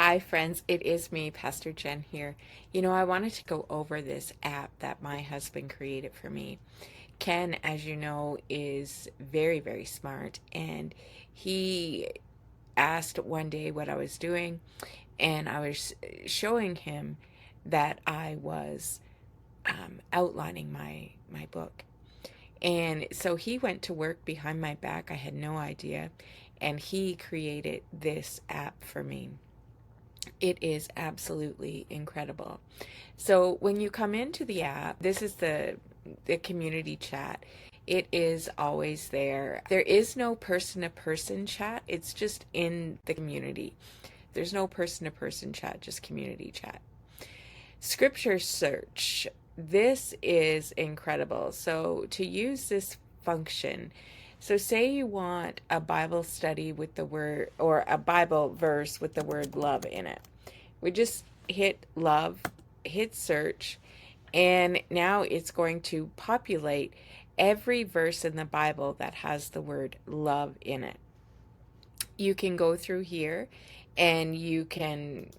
Hi, friends. It is me, Pastor Jen here. I wanted to go over this app that my husband created for me. Ken, as you know, is very, very smart, and he asked one day what I was doing, and I was showing him that I was outlining my book. And so he went to work behind my back. I had no idea, and he created this app for me. It is absolutely incredible. So when you come into the app, this is the community chat. It is always there. There is no person to person chat. It's just in the community. There's no person to person chat, just community chat. Scripture search. This is incredible. So to use this function, so say you want a Bible study with the word or a Bible verse with the word love in it. We just hit love, hit search, and now it's going to populate every verse in the Bible that has the word love in it. You can go through here and you can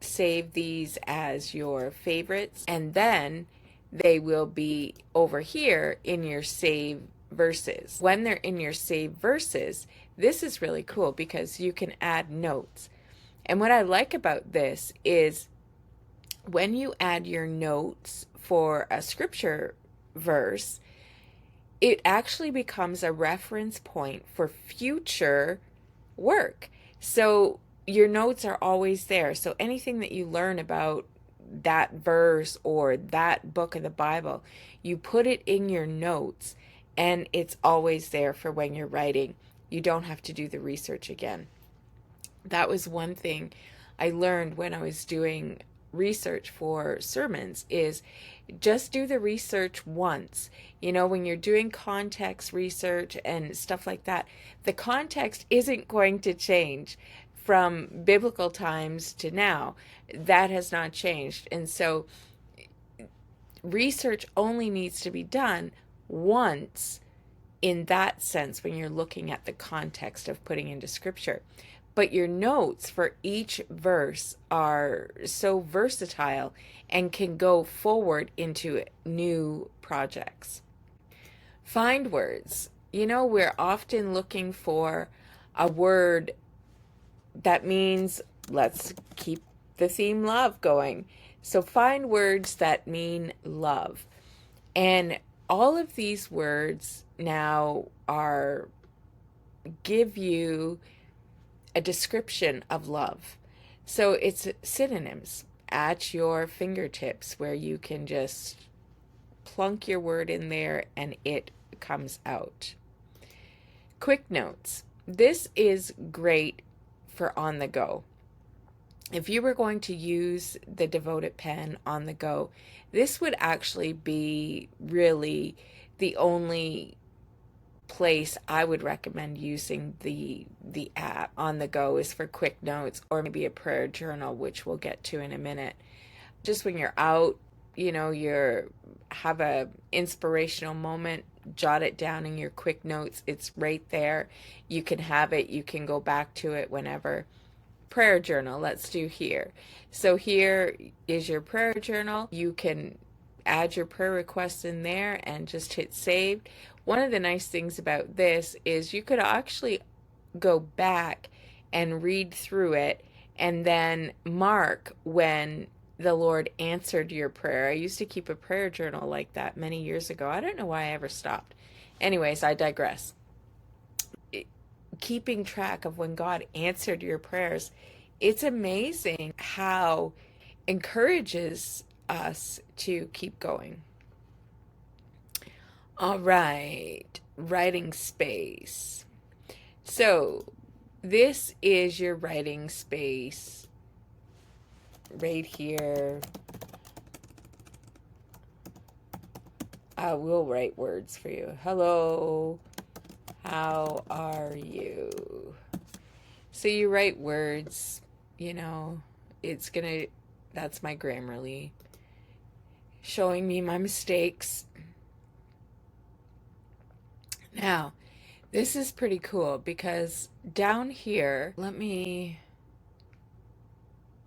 save these as your favorites, and then they will be over here in your save verses. When they're in your save verses, this is really cool because you can add notes. And what I like about this is when you add your notes for a scripture verse, it actually becomes a reference point for future work. So your notes are always there. So anything that you learn about that verse or that book of the Bible, you put it in your notes and it's always there for when you're writing. You don't have to do the research again. That was one thing I learned when I was doing research for sermons is just do the research once. When you're doing context research and stuff like that, the context isn't going to change from biblical times to now. That has not changed. And so research only needs to be done once in that sense when you're looking at the context of putting into scripture. But your notes for each verse are so versatile and can go forward into new projects. Find words. We're often looking for a word that means let's keep the theme love going. So find words that mean love. And all of these words now are give you a description of love. So it's synonyms at your fingertips where you can just plunk your word in there and it comes out. Quick notes. This is great for on the go. If you were going to use the Devoted Pen on the go, this would actually be really the only place I would recommend using the app on the go is for quick notes or maybe a prayer journal, which we'll get to in a minute. Just when you're out, you're have a inspirational moment, jot it down in your quick notes. It's right there. You can have it. You can go back to it whenever. Prayer journal, let's do here. So here is your prayer journal. You can add your prayer requests in there and just hit save. One of the nice things about this is you could actually go back and read through it and then mark when the Lord answered your prayer. I used to keep a prayer journal like that many years ago. I don't know why I ever stopped. Anyways, I digress. Keeping track of when God answered your prayers, it's amazing how encourages us to keep going. All right, writing space. So this is your writing space right here. I will write words for you. Hello, how are you? So you write words, it's gonna, that's my Grammarly showing me my mistakes. Now, this is pretty cool because down here, let me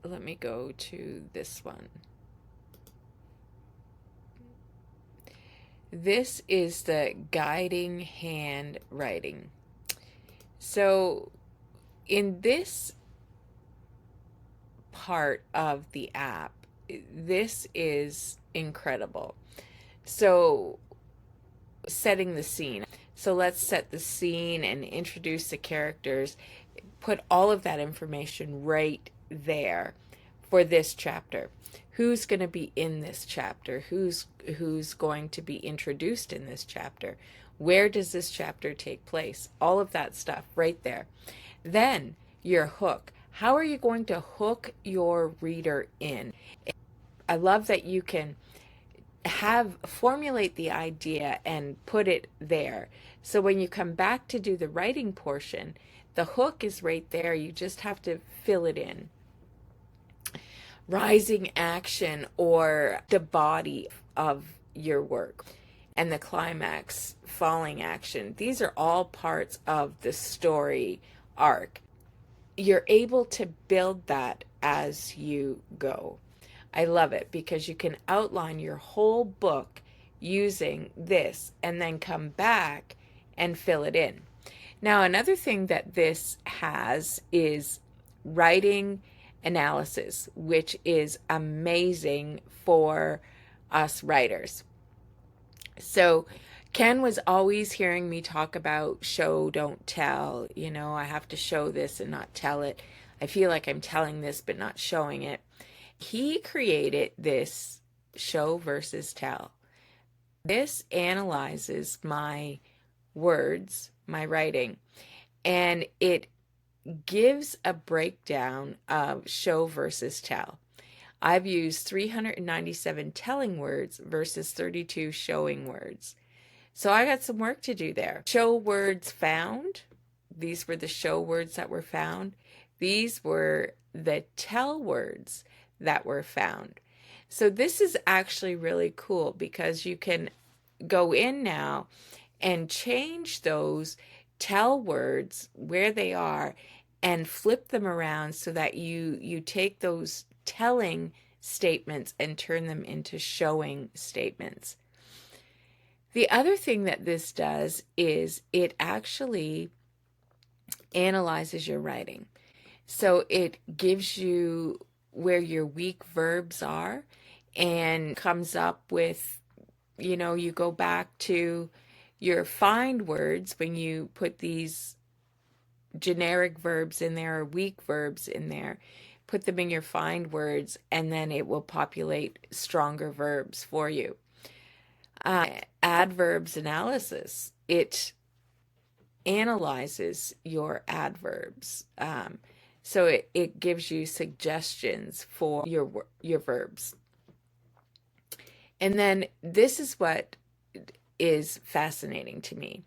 let me go to this one. This is the guiding hand writing. So in this part of the app, this is incredible. So setting the scene. So let's set the scene and introduce the characters. Put all of that information right there for this chapter. Who's going to be in this chapter? Who's going to be introduced in this chapter? Where does this chapter take place? All of that stuff right there. Then your hook. How are you going to hook your reader in? I love that you can formulate the idea and put it there. So when you come back to do the writing portion, the hook is right there. You just have to fill it in. Rising action, or the body of your work, and the climax, falling action. These are all parts of the story arc. You're able to build that as you go. I love it because you can outline your whole book using this and then come back and fill it in. Now, another thing that this has is writing analysis, which is amazing for us writers. So Ken was always hearing me talk about show, don't tell. You know, I have to show this and not tell it. I feel like I'm telling this but not showing it. He created this show versus tell. This analyzes my words, my writing, and it gives a breakdown of show versus tell. I've used 397 telling words versus 32 showing words. So I got some work to do there. Show words found. These were the show words that were found. These were the tell words that were found. So this is actually really cool because you can go in now and change those tell words where they are and flip them around so that you take those telling statements and turn them into showing statements. The other thing that this does is it actually analyzes your writing. So it gives you where your weak verbs are and comes up with, you go back to your find words when you put these generic verbs in there or weak verbs in there. Put them in your find words and then it will populate stronger verbs for you. Adverbs analysis. It analyzes your adverbs. So it gives you suggestions for your verbs. And then this is what is fascinating to me.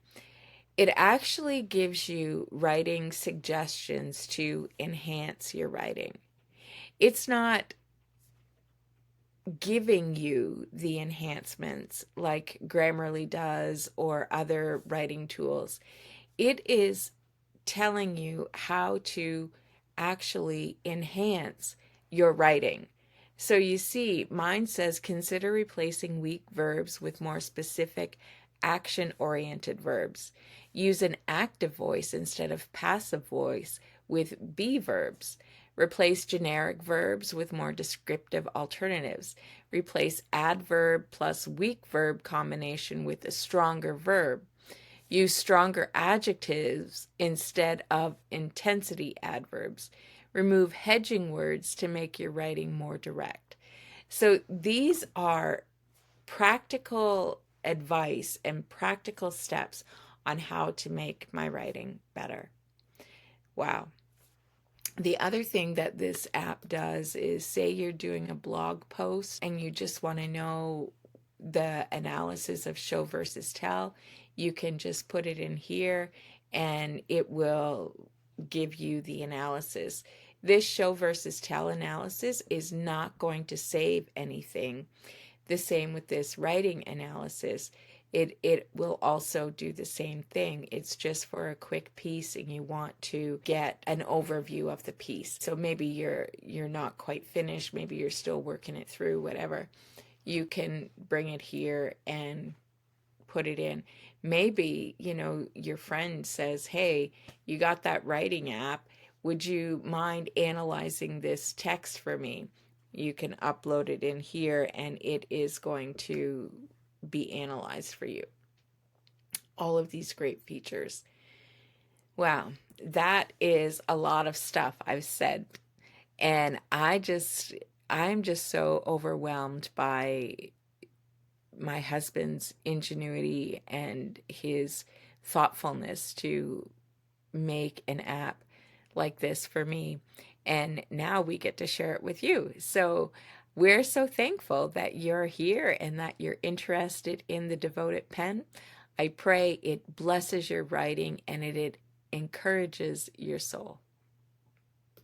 It actually gives you writing suggestions to enhance your writing. It's not giving you the enhancements like Grammarly does or other writing tools. It is telling you how to actually enhance your writing. So you see, mine says consider replacing weak verbs with more specific action-oriented verbs. Use an active voice instead of passive voice with be verbs. Replace generic verbs with more descriptive alternatives. Replace adverb plus weak verb combination with a stronger verb. Use stronger adjectives instead of intensity adverbs. Remove hedging words to make your writing more direct. So these are practical advice and practical steps on how to make my writing better. Wow. The other thing that this app does is, say you're doing a blog post and you just want to know the analysis of show versus tell, you can just put it in here and it will give you the analysis. This show versus tell analysis is not going to save anything. The same with this writing analysis. it will also do the same thing. It's just for a quick piece and you want to get an overview of the piece. So maybe you're not quite finished, maybe you're still working it through, whatever. You can bring it here and put it in. Maybe, your friend says, "Hey, you got that writing app. Would you mind analyzing this text for me?" You can upload it in here and it is going to be analyzed for you. All of these great features. Wow, that is a lot of stuff I've said. And I'm just so overwhelmed by my husband's ingenuity and his thoughtfulness to make an app like this for me. And now we get to share it with you. So we're so thankful that you're here and that you're interested in the Devoted Pen. I pray it blesses your writing and it encourages your soul.